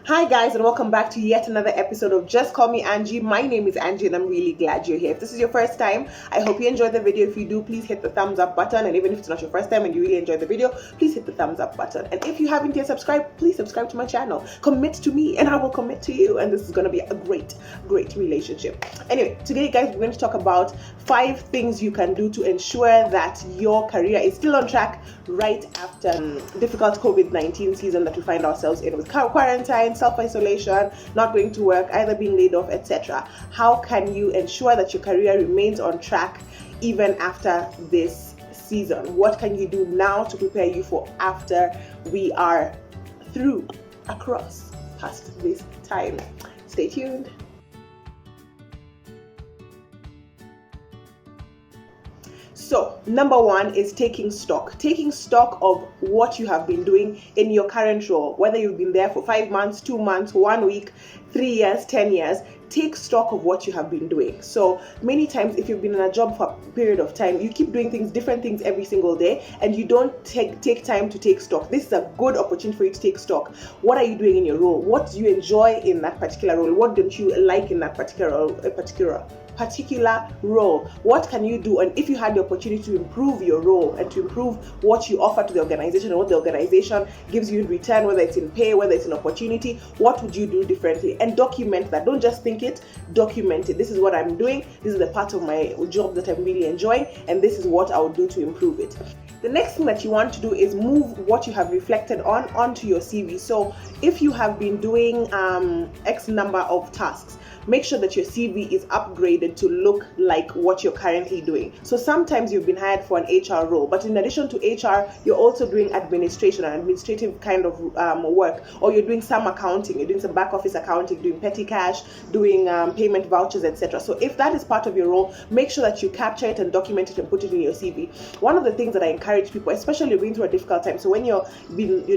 Hi guys, and welcome back to yet another episode of Just Call Me Angie. My name is Angie and I'm really glad you're here. If this is your first time, I hope you enjoyed the video. If you do, please hit the thumbs up button, and even if it's not your first time and you really enjoyed the video, please hit the thumbs up button. And if you haven't yet subscribed, please subscribe to my channel. Commit to me and I will commit to you, and this is going to be a great relationship. Anyway, today guys, we're going to talk about 5 things you can do to ensure that your career is still on track right after difficult COVID-19 season that we find ourselves in, with quarantine, self-isolation, not going to work, either being laid off, etc. How can you ensure that your career remains on track even after this season? What can you do now to prepare you for after we are through, across, past this time? Stay tuned. So, number 1 is taking stock of what you have been doing in your current role, whether you've been there for 5 months, 2 months, 1 week, 3 years, 10 years. Take stock of what you have been doing. So many times, if you've been in a job for a period of time, you keep doing different things every single day, and you don't take time to take stock. This is a good opportunity for you to take stock. What are you doing in your role? What do you enjoy in that particular role? What don't you like in that particular role? What can you do? And if you had the opportunity to improve your role and to improve what you offer to the organization and what the organization gives you in return, whether it's in pay, whether it's an opportunity, what would you do differently? And document that. Don't just think it, document it. This is what I'm doing. This is the part of my job that I'm really enjoying, and this is what I would do to improve it. The next thing that you want to do is move what you have reflected on onto your CV. So if you have been doing X number of tasks, make sure that your CV is upgraded to look like what you're currently doing. So sometimes you've been hired for an HR role, but in addition to HR, you're also doing administration and administrative kind of work, or you're doing some accounting, you're doing some back office accounting, doing petty cash, doing payment vouchers, etc. So if that is part of your role, make sure that you capture it and document it and put it in your CV. One of the things that I encourage people, especially going through a difficult time, so when your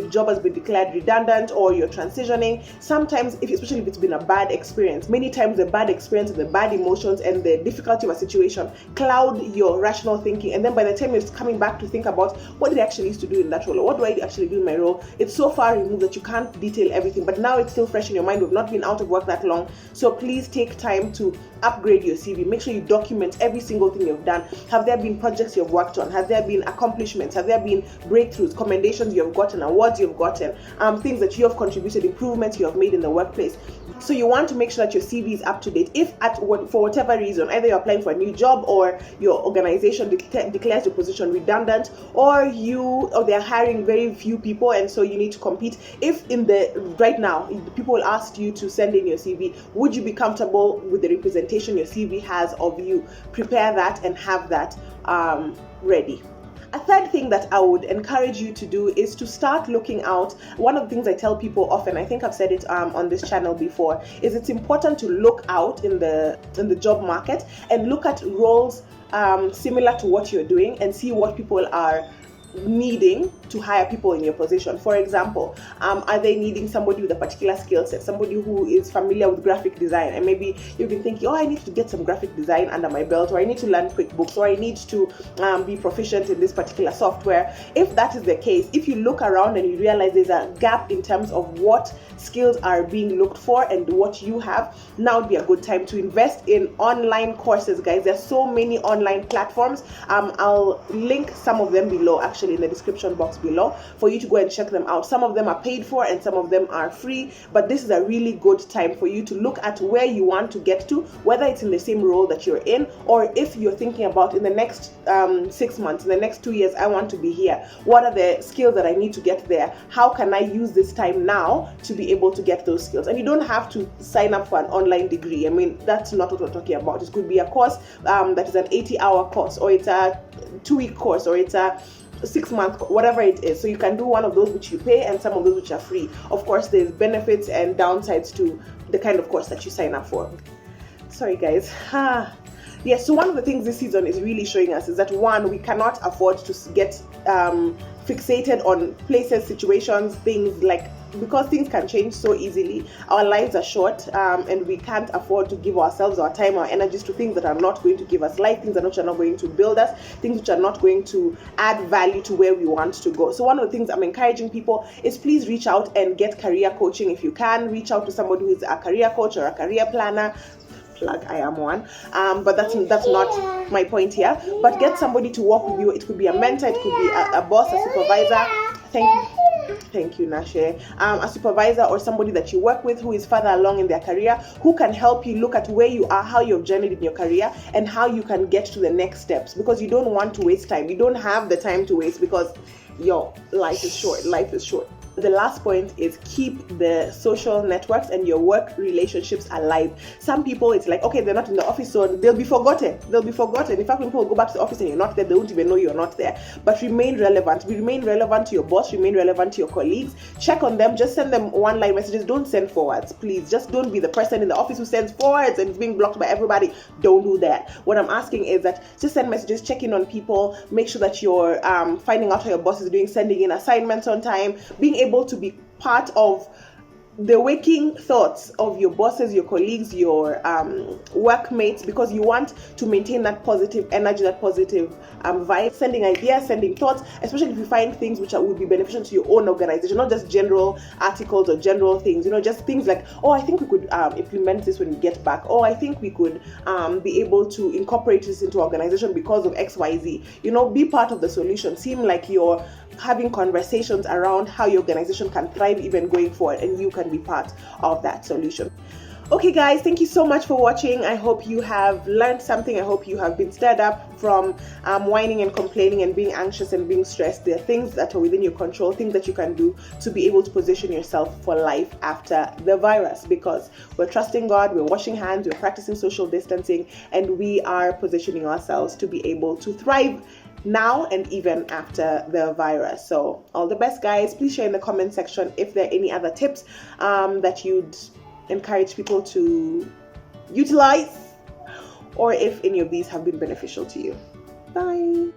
job has been declared redundant or you're transitioning, sometimes, especially if it's been a bad experience, many times the bad experience and the bad emotions and the difficulty of a situation cloud your rational thinking, and then by the time you're coming back to think about what did I actually used to do in that role, or what do I actually do in my role, it's so far removed that you can't detail everything, but now it's still fresh in your mind. We've not been out of work that long, so please take time to upgrade your CV. Make sure you document every single thing you've done. Have there been projects you've worked on? Have there been accomplishments? Have there been breakthroughs, commendations you've gotten, awards you've gotten, things that you have contributed, improvements you have made in the workplace? So you want to make sure that your CV is up to date. If for whatever reason, either you're applying for a new job or your organization declares your position redundant, or they're hiring very few people and so you need to compete. If right now people asked you to send in your CV, would you be comfortable with the representation your CV has of you? Prepare that and have that ready. A third thing that I would encourage you to do is to start looking out. One of the things I tell people often, I think I've said it on this channel before, is it's important to look out in the job market and look at roles similar to what you're doing and see what people are needing to hire people in your position. For example, are they needing somebody with a particular skill set, somebody who is familiar with graphic design, and maybe you've been thinking, I need to get some graphic design under my belt, or I need to learn QuickBooks, or I need to be proficient in this particular software. If that is the case, if you look around and you realize there's a gap in terms of what skills are being looked for and what you have, now would be a good time to invest in online courses, guys. There's so many online platforms. I'll link some of them below, actually in the description box below, for you to go and check them out. Some of them are paid for and some of them are free, but this is a really good time for you to look at where you want to get to, whether it's in the same role that you're in, or if you're thinking about in the next 6 months, in the next 2 years, I want to be here. What are the skills that I need to get there? How can I use this time now to be able to get those skills? And you don't have to sign up for an online degree. I mean, that's not what we're talking about. It could be a course that is an 80-hour course, or it's a 2-week course, or it's a 6-month, whatever it is. So you can do one of those which you pay and some of those which are free. Of course, there's benefits and downsides to the kind of course that you sign up for. Sorry guys. Yes, so one of the things this season is really showing us is that, one, we cannot afford to get fixated on places, situations, things like because things can change so easily. Our lives are short, and we can't afford to give ourselves our time, our energies to things that are not going to give us life, things which are not going to build us, things which are not going to add value to where we want to go. So one of the things I'm encouraging people is please reach out and get career coaching. If you can, reach out to somebody who is a career coach or a career planner. Plug, I am one, but that's not my point here. But get somebody to work with you. It could be a mentor, it could be a boss, a supervisor. Thank you, Nashe. A supervisor or somebody that you work with who is further along in their career, who can help you look at where you are, how you've journeyed in your career, and how you can get to the next steps, because you don't want to waste time. You don't have the time to waste, because your life is short. Life is short. The last point is keep the social networks and your work relationships alive. Some people, it's like, okay, they're not in the office, so they'll be forgotten. In fact, when people go back to the office and you're not there, they won't even know you're not there. But remain relevant. Remain relevant to your boss, remain relevant to your colleagues. Check on them, just send them one-line messages. Don't send forwards, please. Just don't be the person in the office who sends forwards and is being blocked by everybody. Don't do that. What I'm asking is that just send messages, check in on people, make sure that you're finding out how your boss is doing, sending in assignments on time, being able to be part of the waking thoughts of your bosses, your colleagues, your workmates, because you want to maintain that positive energy, that positive vibe, sending ideas, sending thoughts, especially if you find things which would be beneficial to your own organization, not just general articles or general things, just things like, oh, I think we could implement this when we get back. Oh, I think we could be able to incorporate this into our organization because of XYZ. Be part of the solution. Seem like you're having conversations around how your organization can thrive even going forward, and you can be part of that solution. Okay guys, thank you so much for watching. I hope you have learned something. I hope you have been stirred up from whining and complaining and being anxious and being stressed. There are things that are within your control, things that you can do to be able to position yourself for life after the virus, because we're trusting God, we're washing hands, we're practicing social distancing, and we are positioning ourselves to be able to thrive now and even after the virus. So all the best, guys. Please share in the comment section if there are any other tips that you'd encourage people to utilize, or if any of these have been beneficial to you. Bye.